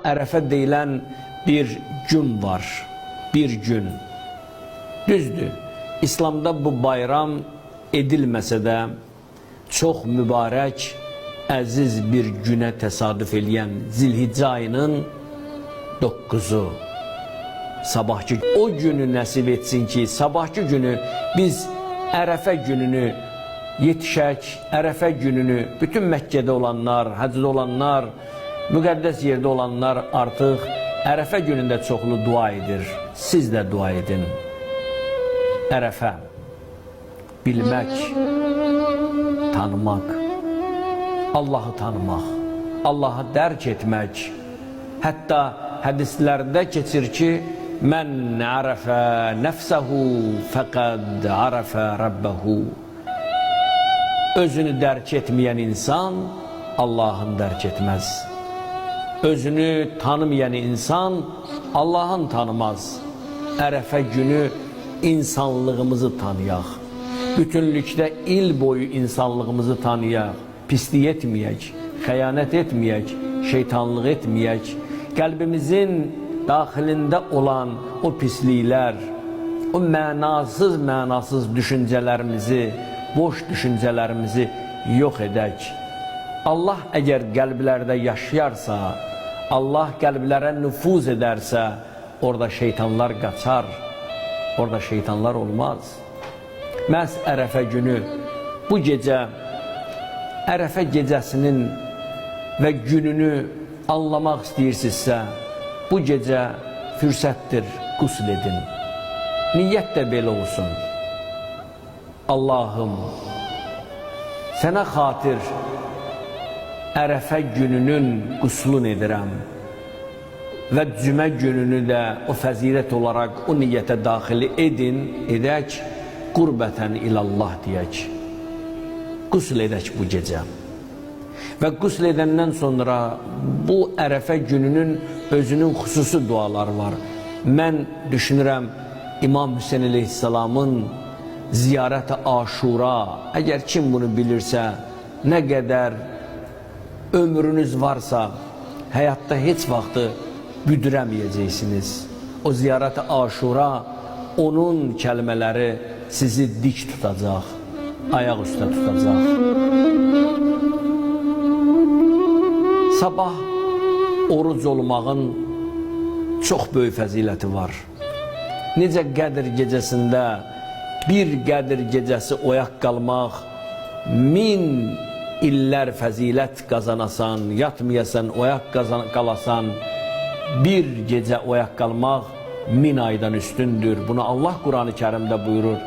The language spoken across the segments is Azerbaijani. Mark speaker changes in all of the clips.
Speaker 1: Ərəfə deyilən bir gün var, bir gün. Düzdür, İslamda bu bayram edilməsə də çox mübarək, əziz bir günə təsadüf eləyən Zilhiccə ayının 9-u. Sabahki o günü nəsib etsin ki, sabahki günü biz Ərəfə gününü yetişək, Ərəfə gününü bütün Məkkədə olanlar, həcdə olanlar, müqəddəs yerdə olanlar artıq Ərəfə günündə çoxlu dua edir. Siz də dua edin. Ərəfə, bilmək, tanımaq, Allahı tanımaq, Allahı dərk etmək. Hətta hədislərdə keçir ki, mən ərəfə nəfsəhu fəqəd ərəfə rəbbəhu. Özünü dərk etməyən insan Allahın dərk etməz. Özünü tanımayan insan Allahın tanımaz. Ərəfə günü insanlığımızı tanıyaq. Bütünlükdə il boyu insanlığımızı tanıyaq. Pislik etməyək, xəyanət etməyək, şeytanlıq etməyək. Qəlbimizin daxilində olan o pisliklər, o mənasız düşüncələrimizi, boş düşüncələrimizi yox edək. Allah əgər qəlblərdə yaşayarsa, Allah qəlblərə nüfuz edərsə, orada şeytanlar qaçar, orada şeytanlar olmaz. Məhz Ərəfə günü, bu gecə, Ərəfə gecəsinin və gününü anlamaq istəyirsinizsə, bu gecə fürsətdir, qusl edin. Niyyət də belə olsun. Allahım, sənə xatir Ərəfə gününün quslun edirəm və cümə gününü də o fəzilət olaraq o niyyətə daxil edək, qurbətən ilallah deyək. Qusl edək bu gecə. Və qusl edəndən sonra bu Ərəfə gününün özünün xüsusi duaları var. Mən düşünürəm, İmam Hüseyin əleyhissalamın ziyarət-i Aşura, əgər kim bunu bilirsə, nə qədər ömrünüz varsa, həyatda heç vaxtı büdürəməyəcəksiniz. O ziyarət-i Aşura, onun kəlmələri sizi dik tutacaq, ayaq üstə tutacaq. Sabah oruc olmağın çox böyük fəziləti var. Necə Qədir gecəsində bir Qədir gecəsi oyaq qalmaq, 1000 illər fəzilət qazanasan, yatmayasan, oyaq qalasan, bir gecə oyaq qalmaq 1000 aydan üstündür. Bunu Allah Quran-ı Kərimdə buyurur.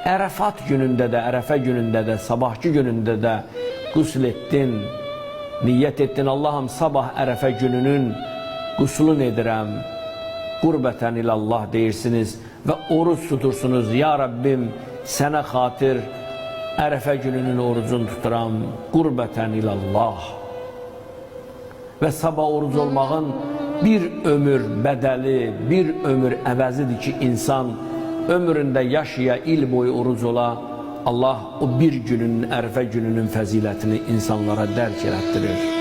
Speaker 1: Ərəfat günündə də, Ərəfə günündə də, sabahki günündə də qusl etdin, niyyət etdin, Allahım sabah Ərəfə gününün quslun edirəm, qurbətən ilallah deyirsiniz və oruç tutursunuz. Ya Rabbim, sənə xatir Ərəfə gününün orucunu tuturam, qurbətən ilallah. Və sabah oruc olmağın bir ömür bədəli, bir ömür əvəzidir ki, insan ömründə yaşaya, il boyu oruc ola, Allah o bir günün, Ərəfə gününün fəzilətini insanlara dərk elətdirir.